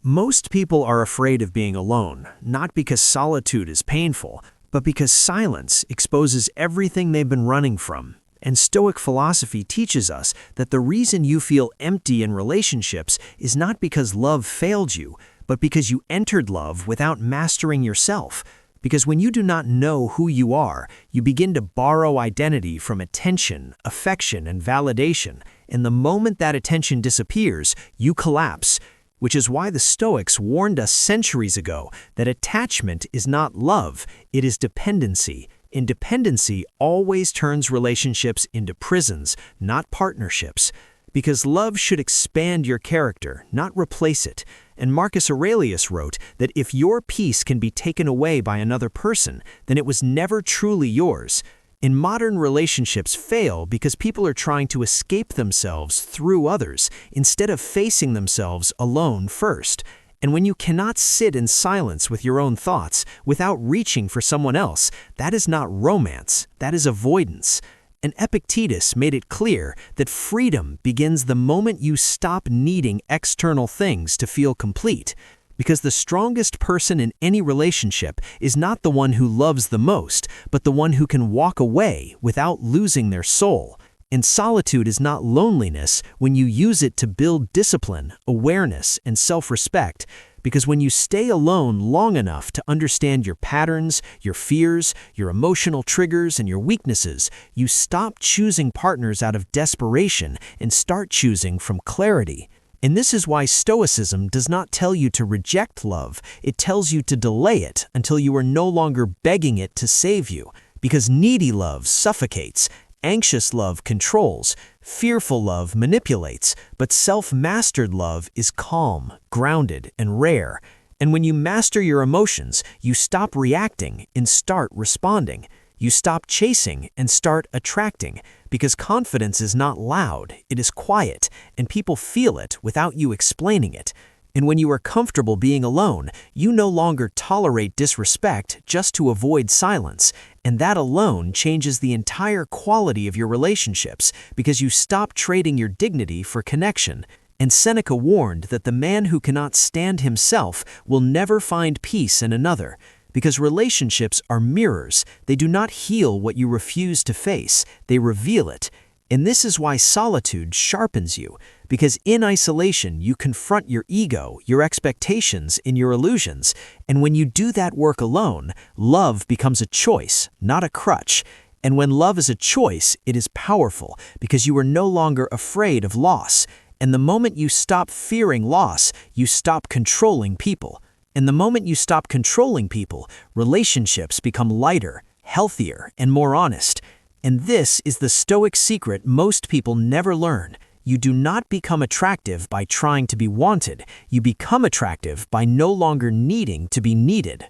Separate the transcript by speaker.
Speaker 1: Most people are afraid of being alone, not because solitude is painful, but because silence exposes everything they've been running from. And Stoic philosophy teaches us that the reason you feel empty in relationships is not because love failed you, but because you entered love without mastering yourself. Because when you do not know who you are, you begin to borrow identity from attention, affection, and validation. And the moment that attention disappears, you collapse. Which is why the Stoics warned us centuries ago that attachment is not love, it is dependency. And dependency always turns relationships into prisons, not partnerships. Because love should expand your character, not replace it. And Marcus Aurelius wrote that if your peace can be taken away by another person, then it was never truly yours. In modern relationships fail because people are trying to escape themselves through others instead of facing themselves alone first. And when you cannot sit in silence with your own thoughts without reaching for someone else, that is not romance, that is avoidance. And Epictetus made it clear that freedom begins the moment you stop needing external things to feel complete. Because the strongest person in any relationship is not the one who loves the most, but the one who can walk away without losing their soul. And solitude is not loneliness when you use it to build discipline, awareness, and self-respect. Because when you stay alone long enough to understand your patterns, your fears, your emotional triggers, and your weaknesses, you stop choosing partners out of desperation and start choosing from clarity. And this is why Stoicism does not tell you to reject love, it tells you to delay it until you are no longer begging it to save you. Because needy love suffocates, anxious love controls, fearful love manipulates, but self-mastered love is calm, grounded, and rare. And when you master your emotions, you stop reacting and start responding. You stop chasing and start attracting, because confidence is not loud, it is quiet, and people feel it without you explaining it. And when you are comfortable being alone, you no longer tolerate disrespect just to avoid silence, and that alone changes the entire quality of your relationships because you stop trading your dignity for connection. And Seneca warned that the man who cannot stand himself will never find peace in another. Because relationships are mirrors, they do not heal what you refuse to face, they reveal it. And this is why solitude sharpens you, because in isolation you confront your ego, your expectations, and your illusions. And when you do that work alone, love becomes a choice, not a crutch. And when love is a choice, it is powerful, because you are no longer afraid of loss. And the moment you stop fearing loss, you stop controlling people. And the moment you stop controlling people, relationships become lighter, healthier, and more honest. And this is the Stoic secret most people never learn. You do not become attractive by trying to be wanted. You become attractive by no longer needing to be needed.